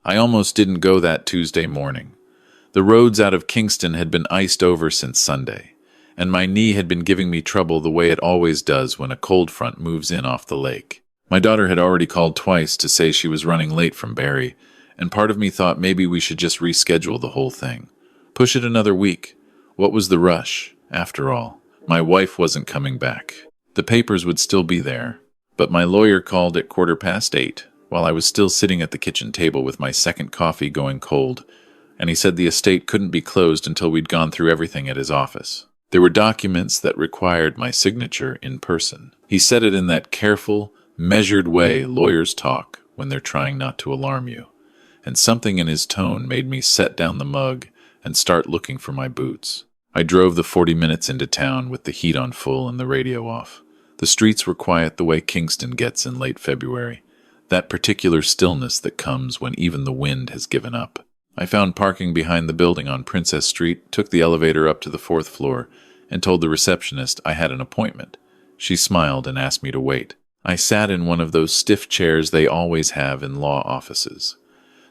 I almost didn't go that Tuesday morning. The roads out of Kingston had been iced over since Sunday, and my knee had been giving me trouble the way it always does when a cold front moves in off the lake. My daughter had already called twice to say she was running late from Barrie, and part of me thought maybe we should just reschedule the whole thing. Push it another week. What was the rush, after all? My wife wasn't coming back. The papers would still be there, but my lawyer called at 8:15, while I was still sitting at the kitchen table with my second coffee going cold, and he said the estate couldn't be closed until we'd gone through everything at his office. There were documents that required my signature in person. He said it in that careful, measured way lawyers talk when they're trying not to alarm you, and something in his tone made me set down the mug and start looking for my boots. I drove the 40 minutes into town with the heat on full and the radio off. The streets were quiet the way Kingston gets in late February, that particular stillness that comes when even the wind has given up. I found parking behind the building on Princess Street, took the elevator up to the 4th floor, and told the receptionist I had an appointment. She smiled and asked me to wait. I sat in one of those stiff chairs they always have in law offices,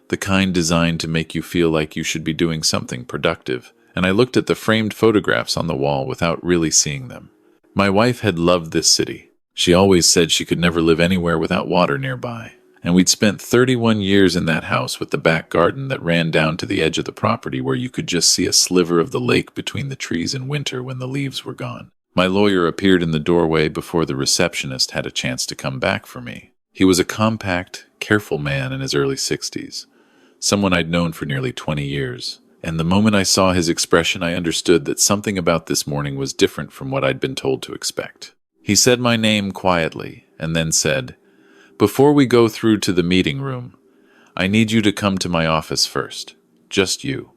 the kind designed to make you feel like you should be doing something productive, and I looked at the framed photographs on the wall without really seeing them. My wife had loved this city. She always said she could never live anywhere without water nearby, and we'd spent 31 years in that house with the back garden that ran down to the edge of the property where you could just see a sliver of the lake between the trees in winter when the leaves were gone. My lawyer appeared in the doorway before the receptionist had a chance to come back for me. He was a compact, careful man in his early 60s, someone I'd known for nearly 20 years. And the moment I saw his expression, I understood that something about this morning was different from what I'd been told to expect. He said my name quietly, and then said, "Before we go through to the meeting room, I need you to come to my office first. Just you.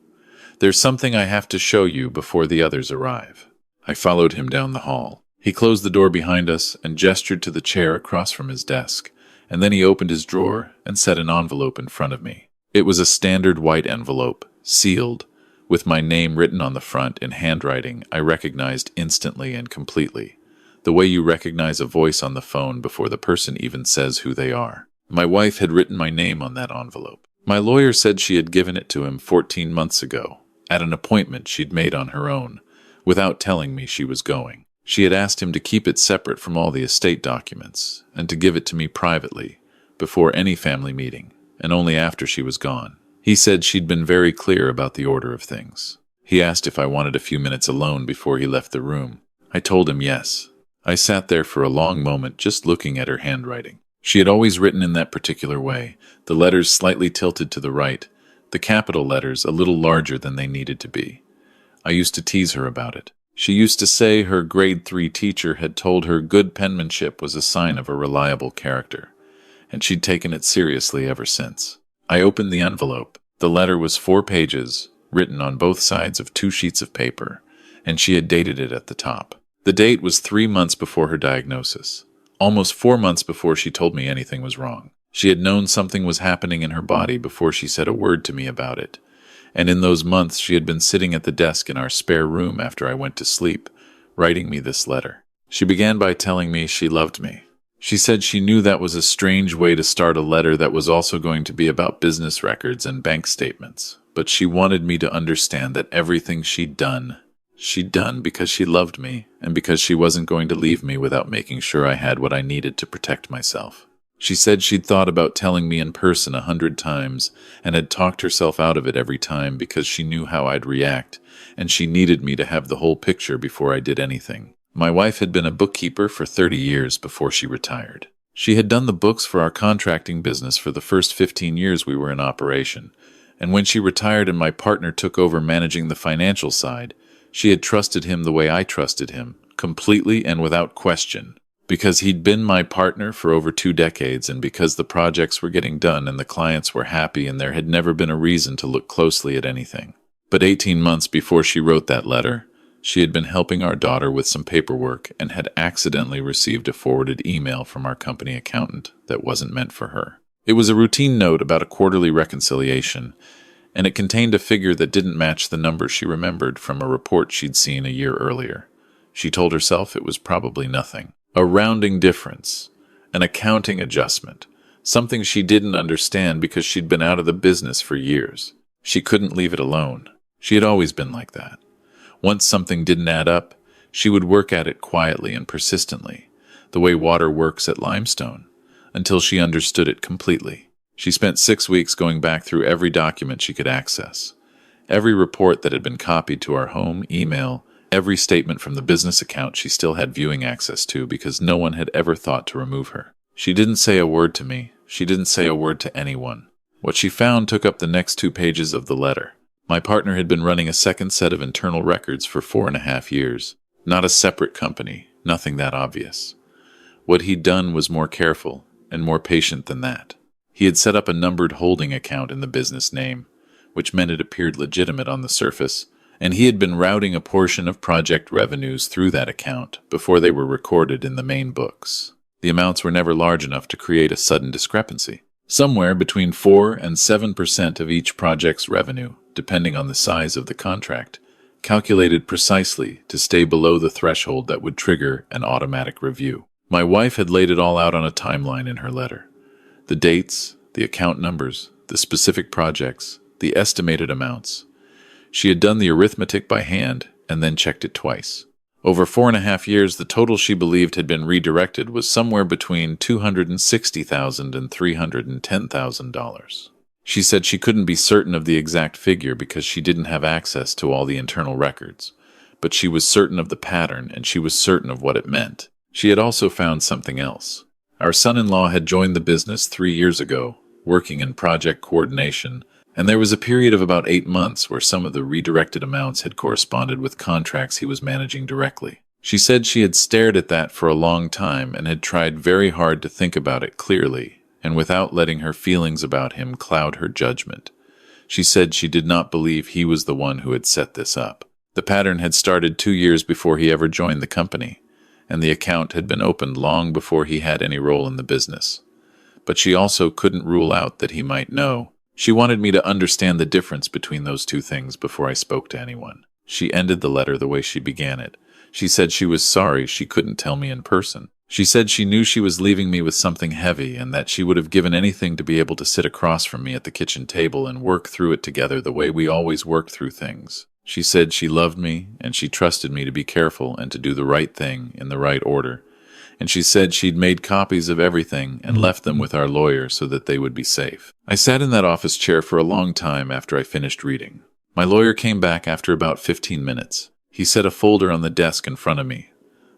There's something I have to show you before the others arrive." I followed him down the hall. He closed the door behind us and gestured to the chair across from his desk, and then he opened his drawer and set an envelope in front of me. It was a standard white envelope, sealed, with my name written on the front in handwriting I recognized instantly and completely, the way you recognize a voice on the phone before the person even says who they are. My wife had written my name on that envelope. My lawyer said she had given it to him 14 months ago, at an appointment she'd made on her own, without telling me she was going. She had asked him to keep it separate from all the estate documents, and to give it to me privately, before any family meeting, and only after she was gone. He said she'd been very clear about the order of things. He asked if I wanted a few minutes alone before he left the room. I told him yes. I sat there for a long moment just looking at her handwriting. She had always written in that particular way, the letters slightly tilted to the right, the capital letters a little larger than they needed to be. I used to tease her about it. She used to say her grade 3 teacher had told her good penmanship was a sign of a reliable character, and she'd taken it seriously ever since. I opened the envelope. The letter was 4 pages, written on both sides of 2 sheets of paper, and she had dated it at the top. The date was 3 months before her diagnosis, almost 4 months before she told me anything was wrong. She had known something was happening in her body before she said a word to me about it, and in those months she had been sitting at the desk in our spare room after I went to sleep, writing me this letter. She began by telling me she loved me. She said she knew that was a strange way to start a letter that was also going to be about business records and bank statements, but she wanted me to understand that everything she'd done because she loved me and because she wasn't going to leave me without making sure I had what I needed to protect myself. She said she'd thought about telling me in person 100 times and had talked herself out of it every time because she knew how I'd react, and she needed me to have the whole picture before I did anything. My wife had been a bookkeeper for 30 years before she retired. She had done the books for our contracting business for the first 15 years we were in operation, and when she retired and my partner took over managing the financial side, she had trusted him the way I trusted him, completely and without question, because he'd been my partner for over 2 decades and because the projects were getting done and the clients were happy and there had never been a reason to look closely at anything. But 18 months before she wrote that letter, she had been helping our daughter with some paperwork and had accidentally received a forwarded email from our company accountant that wasn't meant for her. It was a routine note about a quarterly reconciliation, and it contained a figure that didn't match the number she remembered from a report she'd seen a year earlier. She told herself it was probably nothing. A rounding difference, an accounting adjustment, something she didn't understand because she'd been out of the business for years. She couldn't leave it alone. She had always been like that. Once something didn't add up, she would work at it quietly and persistently, the way water works at limestone, until she understood it completely. She spent 6 weeks going back through every document she could access, every report that had been copied to our home, email, every statement from the business account she still had viewing access to because no one had ever thought to remove her. She didn't say a word to me. She didn't say a word to anyone. What she found took up the next 2 pages of the letter. My partner had been running a second set of internal records for 4.5 years. Not a separate company, nothing that obvious. What he'd done was more careful and more patient than that. He had set up a numbered holding account in the business name, which meant it appeared legitimate on the surface, and he had been routing a portion of project revenues through that account before they were recorded in the main books. The amounts were never large enough to create a sudden discrepancy. Somewhere between 4 and 7% of each project's revenue, depending on the size of the contract, calculated precisely to stay below the threshold that would trigger an automatic review. My wife had laid it all out on a timeline in her letter. The dates, the account numbers, the specific projects, the estimated amounts. She had done the arithmetic by hand and then checked it twice. Over 4.5 years, the total she believed had been redirected was somewhere between $260,000 and $310,000. She said she couldn't be certain of the exact figure because she didn't have access to all the internal records, but she was certain of the pattern and she was certain of what it meant. She had also found something else. Our son-in-law had joined the business 3 years ago, working in project coordination, and there was a period of about 8 months where some of the redirected amounts had corresponded with contracts he was managing directly. She said she had stared at that for a long time and had tried very hard to think about it clearly and without letting her feelings about him cloud her judgment. She said she did not believe he was the one who had set this up. The pattern had started 2 years before he ever joined the company, and the account had been opened long before he had any role in the business. But she also couldn't rule out that he might know. She wanted me to understand the difference between those two things before I spoke to anyone. She ended the letter the way she began it. She said she was sorry she couldn't tell me in person. She said she knew she was leaving me with something heavy and that she would have given anything to be able to sit across from me at the kitchen table and work through it together the way we always worked through things. She said she loved me and she trusted me to be careful and to do the right thing in the right order. And she said she'd made copies of everything and left them with our lawyer so that they would be safe. I sat in that office chair for a long time after I finished reading. My lawyer came back after about 15 minutes. He set a folder on the desk in front of me.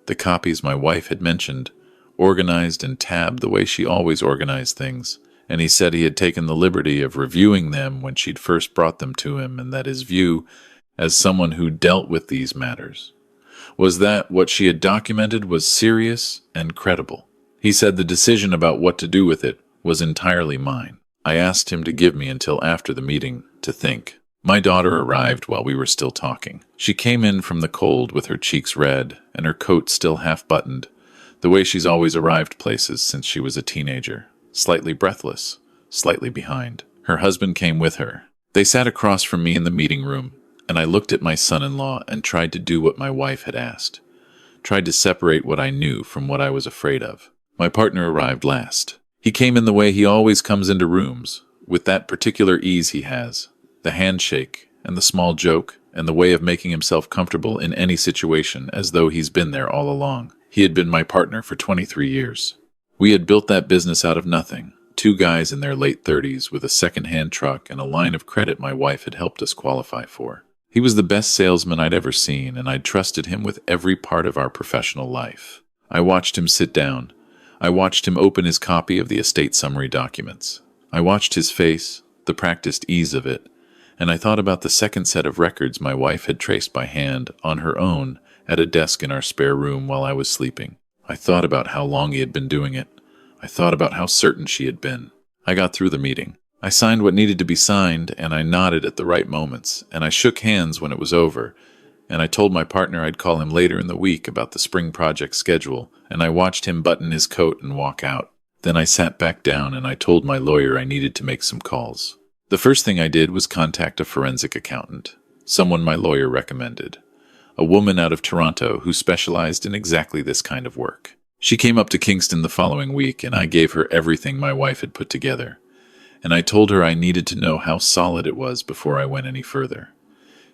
The copies my wife had mentioned, organized and tabbed the way she always organized things, and he said he had taken the liberty of reviewing them when she'd first brought them to him, and that his view, as someone who dealt with these matters, was that what she had documented was serious and credible. He said the decision about what to do with it was entirely mine. I asked him to give me until after the meeting to think. My daughter arrived while we were still talking. She came in from the cold with her cheeks red and her coat still half-buttoned, the way she's always arrived places since she was a teenager, slightly breathless, slightly behind. Her husband came with her. They sat across from me in the meeting room, and I looked at my son-in-law and tried to do what my wife had asked, tried to separate what I knew from what I was afraid of. My partner arrived last. He came in the way he always comes into rooms, with that particular ease he has, the handshake and the small joke and the way of making himself comfortable in any situation as though he's been there all along. He had been my partner for 23 years. We had built that business out of nothing. 2 guys in their late 30s with a second-hand truck and a line of credit my wife had helped us qualify for. He was the best salesman I'd ever seen, and I'd trusted him with every part of our professional life. I watched him sit down. I watched him open his copy of the estate summary documents. I watched his face, the practiced ease of it, and I thought about the second set of records my wife had traced by hand, on her own, at a desk in our spare room while I was sleeping. I thought about how long he had been doing it. I thought about how certain she had been. I got through the meeting. I signed what needed to be signed, and I nodded at the right moments, and I shook hands when it was over, and I told my partner I'd call him later in the week about the spring project schedule, and I watched him button his coat and walk out. Then I sat back down and I told my lawyer I needed to make some calls. The first thing I did was contact a forensic accountant, someone my lawyer recommended, a woman out of Toronto who specialized in exactly this kind of work. She came up to Kingston the following week, and I gave her everything my wife had put together. And I told her I needed to know how solid it was before I went any further.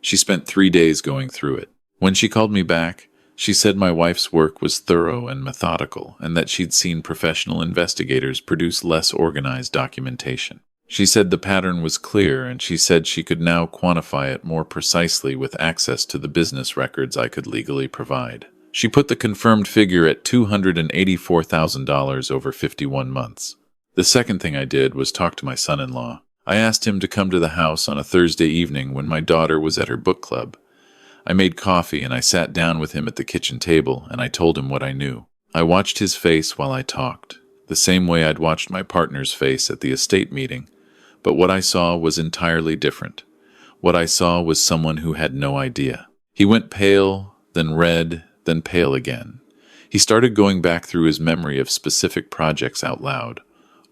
She spent 3 days going through it. When she called me back, she said my wife's work was thorough and methodical, and that she'd seen professional investigators produce less organized documentation. She said the pattern was clear, and she said she could now quantify it more precisely with access to the business records I could legally provide. She put the confirmed figure at $284,000 over 51 months. The second thing I did was talk to my son-in-law. I asked him to come to the house on a Thursday evening when my daughter was at her book club. I made coffee and I sat down with him at the kitchen table and I told him what I knew. I watched his face while I talked, the same way I'd watched my partner's face at the estate meeting. But what I saw was entirely different. What I saw was someone who had no idea. He went pale, then red, then pale again. He started going back through his memory of specific projects out loud,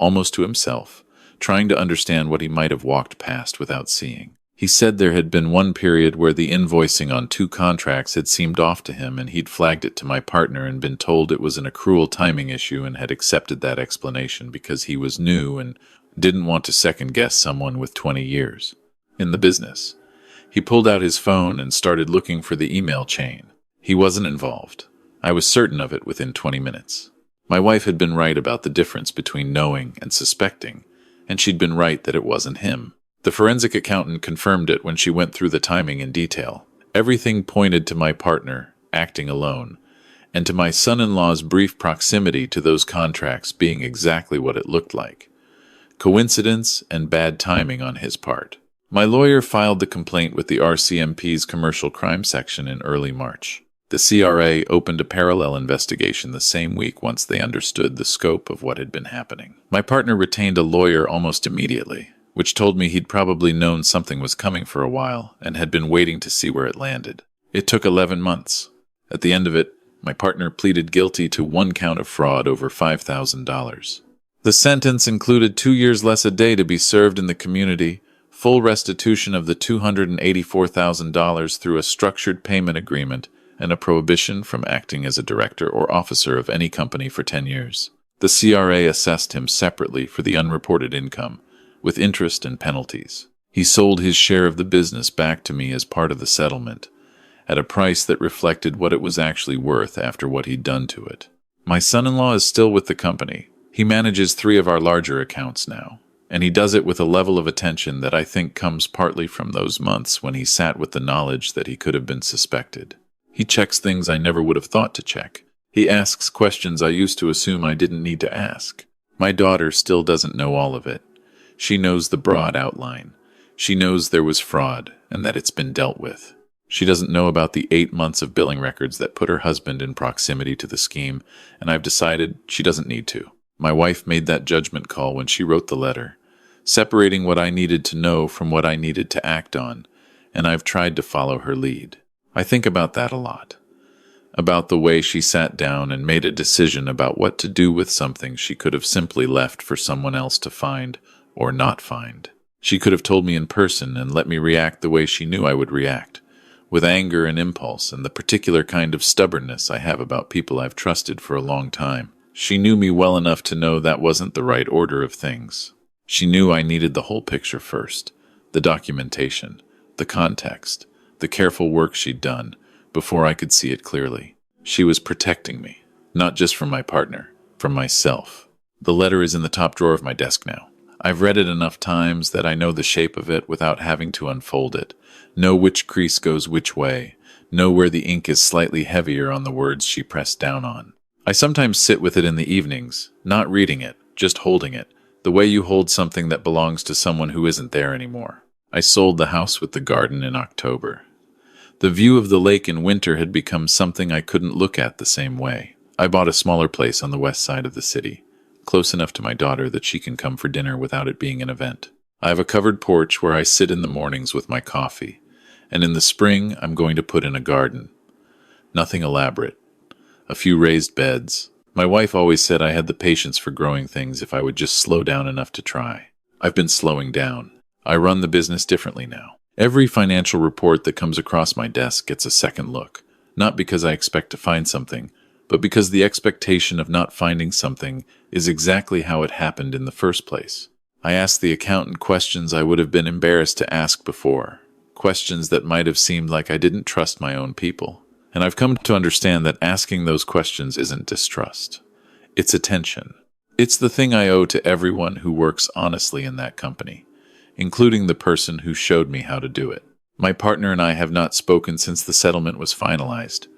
almost to himself, trying to understand what he might have walked past without seeing. He said there had been one period where the invoicing on 2 contracts had seemed off to him, and he'd flagged it to my partner and been told it was an accrual timing issue and had accepted that explanation because he was new and didn't want to second-guess someone with 20 years in the business. He pulled out his phone and started looking for the email chain. He wasn't involved. I was certain of it within 20 minutes. My wife had been right about the difference between knowing and suspecting, and she'd been right that it wasn't him. The forensic accountant confirmed it when she went through the timing in detail. Everything pointed to my partner acting alone, and to my son-in-law's brief proximity to those contracts being exactly what it looked like. Coincidence and bad timing on his part. My lawyer filed the complaint with the RCMP's Commercial Crime Section in early March. The CRA opened a parallel investigation the same week once they understood the scope of what had been happening. My partner retained a lawyer almost immediately, which told me he'd probably known something was coming for a while and had been waiting to see where it landed. It took 11 months. At the end of it, my partner pleaded guilty to 1 count of fraud over $5,000. The sentence included 2 years less a day to be served in the community, full restitution of the $284,000 through a structured payment agreement, and a prohibition from acting as a director or officer of any company for 10 years. The CRA assessed him separately for the unreported income, with interest and penalties. He sold his share of the business back to me as part of the settlement, at a price that reflected what it was actually worth after what he'd done to it. My son-in-law is still with the company. He manages 3 of our larger accounts now, and he does it with a level of attention that I think comes partly from those months when he sat with the knowledge that he could have been suspected. He checks things I never would have thought to check. He asks questions I used to assume I didn't need to ask. My daughter still doesn't know all of it. She knows the broad outline. She knows there was fraud and that it's been dealt with. She doesn't know about the 8 months of billing records that put her husband in proximity to the scheme, and I've decided she doesn't need to. My wife made that judgment call when she wrote the letter, separating what I needed to know from what I needed to act on, and I've tried to follow her lead. I think about that a lot, about the way she sat down and made a decision about what to do with something she could have simply left for someone else to find or not find. She could have told me in person and let me react the way she knew I would react, with anger and impulse and the particular kind of stubbornness I have about people I've trusted for a long time. She knew me well enough to know that wasn't the right order of things. She knew I needed the whole picture first, the documentation, the context, the careful work she'd done, before I could see it clearly. She was protecting me, not just from my partner, from myself. The letter is in the top drawer of my desk now. I've read it enough times that I know the shape of it without having to unfold it, know which crease goes which way, know where the ink is slightly heavier on the words she pressed down on. I sometimes sit with it in the evenings, not reading it, just holding it, the way you hold something that belongs to someone who isn't there anymore. I sold the house with the garden in October. The view of the lake in winter had become something I couldn't look at the same way. I bought a smaller place on the west side of the city, close enough to my daughter that she can come for dinner without it being an event. I have a covered porch where I sit in the mornings with my coffee, and in the spring I'm going to put in a garden. Nothing elaborate. A few raised beds. My wife always said I had the patience for growing things if I would just slow down enough to try. I've been slowing down. I run the business differently now. Every financial report that comes across my desk gets a second look, not because I expect to find something, but because the expectation of not finding something is exactly how it happened in the first place. I asked the accountant questions I would have been embarrassed to ask before, questions that might have seemed like I didn't trust my own people. And I've come to understand that asking those questions isn't distrust. It's attention. It's the thing I owe to everyone who works honestly in that company, including the person who showed me how to do it. My partner and I have not spoken since the settlement was finalized.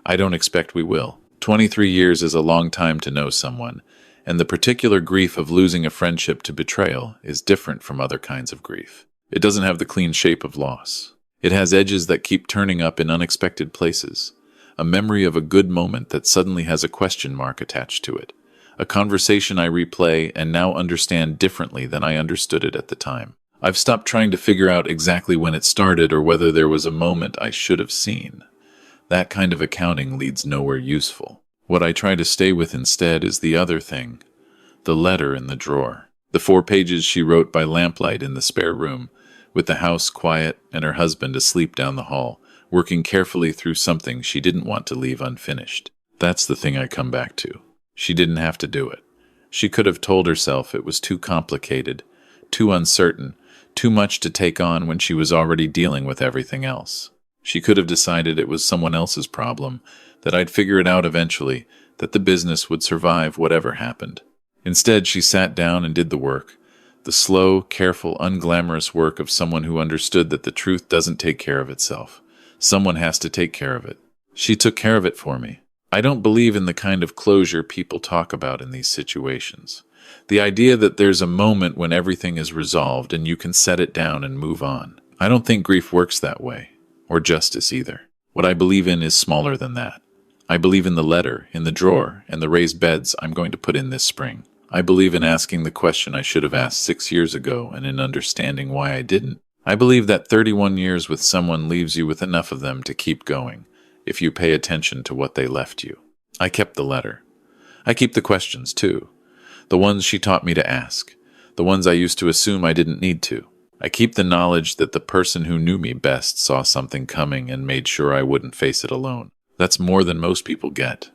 I don't expect we will. 23 years is a long time to know someone, and the particular grief of losing a friendship to betrayal is different from other kinds of grief. It doesn't have the clean shape of loss. It has edges that keep turning up in unexpected places, a memory of a good moment that suddenly has a question mark attached to it, a conversation I replay and now understand differently than I understood it at the time. I've stopped trying to figure out exactly when it started or whether there was a moment I should have seen. That kind of accounting leads nowhere useful. What I try to stay with instead is the other thing, the letter in the drawer. The 4 pages she wrote by lamplight in the spare room, with the house quiet and her husband asleep down the hall, working carefully through something she didn't want to leave unfinished. That's the thing I come back to. She didn't have to do it. She could have told herself it was too complicated, too uncertain, too much to take on when she was already dealing with everything else. She could have decided it was someone else's problem, that I'd figure it out eventually, that the business would survive whatever happened. Instead, she sat down and did the work, the slow, careful, unglamorous work of someone who understood that the truth doesn't take care of itself. Someone has to take care of it. She took care of it for me. I don't believe in the kind of closure people talk about in these situations. The idea that there's a moment when everything is resolved and you can set it down and move on. I don't think grief works that way, or justice either. What I believe in is smaller than that. I believe in the letter, in the drawer, and the raised beds I'm going to put in this spring. I believe in asking the question I should have asked 6 years ago and in understanding why I didn't. I believe that 31 years with someone leaves you with enough of them to keep going, if you pay attention to what they left you. I kept the letter. I keep the questions, too. The ones she taught me to ask. The ones I used to assume I didn't need to. I keep the knowledge that the person who knew me best saw something coming and made sure I wouldn't face it alone. That's more than most people get.